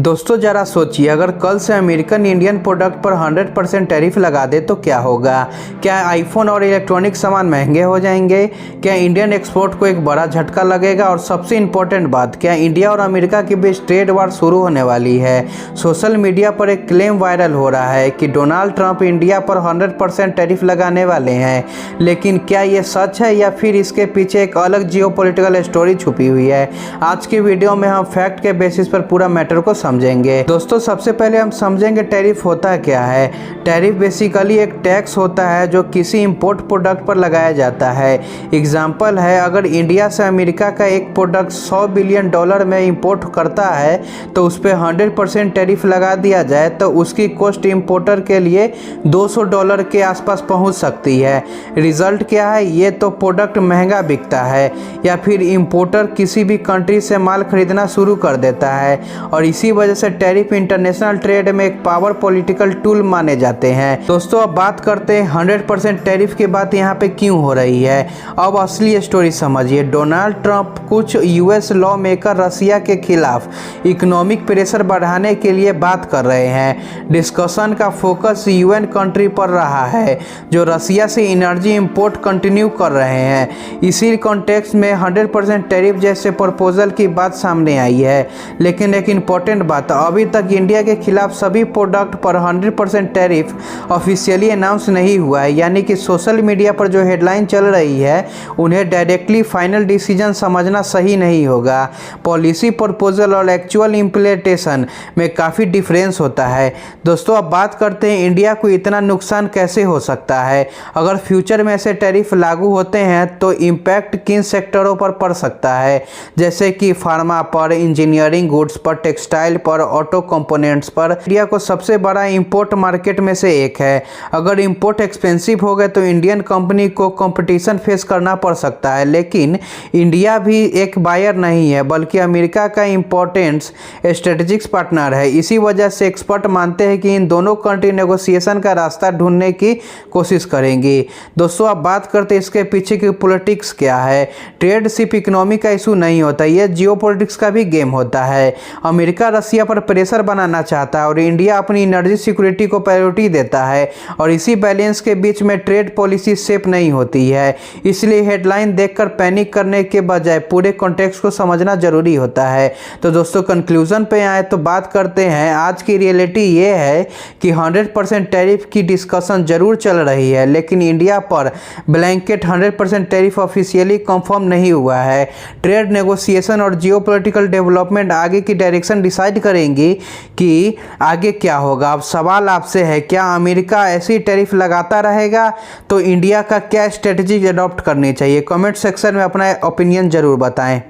दोस्तों जरा सोचिए, अगर कल से अमेरिकन इंडियन प्रोडक्ट पर 100% टैरिफ लगा दे तो क्या होगा। क्या आईफोन और इलेक्ट्रॉनिक सामान महंगे हो जाएंगे? क्या इंडियन एक्सपोर्ट को एक बड़ा झटका लगेगा? और सबसे इम्पोर्टेंट बात, क्या इंडिया और अमेरिका के बीच ट्रेड वार शुरू होने वाली है? सोशल मीडिया पर एक क्लेम वायरल हो रहा है कि डोनाल्ड ट्रंप इंडिया पर 100% टैरिफ लगाने वाले हैं, लेकिन क्या ये सच है या फिर इसके पीछे एक अलग जियोपॉलिटिकल स्टोरी छुपी हुई है? आज की वीडियो में हम फैक्ट के बेसिस पर पूरा मैटर को समझेंगे। दोस्तों सबसे पहले हम समझेंगे टैरिफ होता क्या है। टैरिफ बेसिकली एक टैक्स होता है जो किसी इंपोर्ट प्रोडक्ट पर लगाया जाता है। एग्जांपल है, अगर इंडिया से अमेरिका का एक प्रोडक्ट $100 बिलियन में इंपोर्ट करता है तो उस पर 100% टैरिफ लगा दिया जाए तो उसकी कॉस्ट इंपोर्टर के लिए $200 के आसपास पहुंच सकती है। रिजल्ट क्या है? ये तो प्रोडक्ट महंगा बिकता है या फिर इंपोर्टर किसी भी कंट्री से माल खरीदना शुरू कर देता है, और इसी वजह से टैरिफ इंटरनेशनल ट्रेड में एक पावर पॉलिटिकल टूल माने जाते हैं। दोस्तों अब बात करते हैं 100% टैरिफ की बात यहाँ पे क्यों हो रही है। अब असली स्टोरी समझिए। डोनाल्ड ट्रंप कुछ यूएस लॉ मेकर रसिया के खिलाफ इकोनॉमिक प्रेशर बढ़ाने के लिए बात कर रहे हैं। डिस्कशन का फोकस यूएन कंट्री पर रहा है जो रसिया से एनर्जी इंपोर्ट कंटिन्यू कर रहे हैं। इसी कॉन्टेक्स्ट में 100% टैरिफ जैसे प्रपोजल की बात सामने आई है। लेकिन एक इम्पोर्टेंट बात, अभी तक इंडिया के खिलाफ सभी प्रोडक्ट पर 100% टैरिफ ऑफिशियली अनाउंस नहीं हुआ है, यानी कि सोशल मीडिया पर जो हेडलाइन चल रही है उन्हें डायरेक्टली फाइनल डिसीजन समझना सही नहीं होगा। पॉलिसी प्रपोजल और एक्चुअल इम्प्लीमेंटेशन में काफ़ी डिफरेंस होता है। दोस्तों अब बात करते हैं इंडिया को इतना नुकसान कैसे हो सकता है। अगर फ्यूचर में ऐसे टैरिफ लागू होते हैं तो इम्पैक्ट किन सेक्टरों पर पड़ सकता है, जैसे कि फार्मा पर, इंजीनियरिंग गुड्स पर, टेक्सटाइल पर, ऑटो कंपोनेंट्स पर। इंडिया को सबसे बड़ा इंपोर्ट मार्केट में से एक है। अगर इंपोर्ट एक्सपेंसिव हो गए तो इंडियन कंपनी को कंपटीशन फेस करना पड़ सकता है। लेकिन इंडिया भी एक बायर नहीं है बल्कि अमेरिका का इंपॉर्टेंट स्ट्रेटेजिक पार्टनर है। इसी वजह से एक्सपर्ट मानते हैं कि इन दोनों कंट्री नेगोशिएशन का रास्ता ढूंढने की कोशिश करेंगी। दोस्तों अब बात करते हैं इसके पीछे की पॉलिटिक्स क्या है। ट्रेड सिर्फ इकोनॉमी का इशू नहीं होता, यह जियोपॉलिटिक्स का भी गेम होता है। अमेरिका रसिया पर प्रेशर बनाना चाहता है और इंडिया अपनी एनर्जी सिक्योरिटी को प्रायोरिटी देता है, और इसी बैलेंस के बीच में ट्रेड पॉलिसी सेफ नहीं होती है। इसलिए हेडलाइन देखकर पैनिक करने के बजाय पूरे कॉन्टेक्स्ट को समझना जरूरी होता है। तो दोस्तों कंक्लूजन पे आए तो बात करते हैं, आज की रियलिटी ये है कि 100% टैरिफ की डिस्कशन जरूर चल रही है, लेकिन इंडिया पर ब्लैंकेट 100% टैरिफ ऑफिशियली कंफर्म नहीं हुआ है। ट्रेड नेगोशिएशन और जियोपॉलिटिकल डेवलपमेंट आगे की डायरेक्शन डिसाइड करेंगी कि आगे क्या होगा। अब सवाल आपसे है, क्या अमेरिका ऐसी टैरिफ लगाता रहेगा? तो इंडिया का क्या स्ट्रेटजी अडॉप्ट करनी चाहिए? कमेंट सेक्शन में अपना ओपिनियन जरूर बताएं।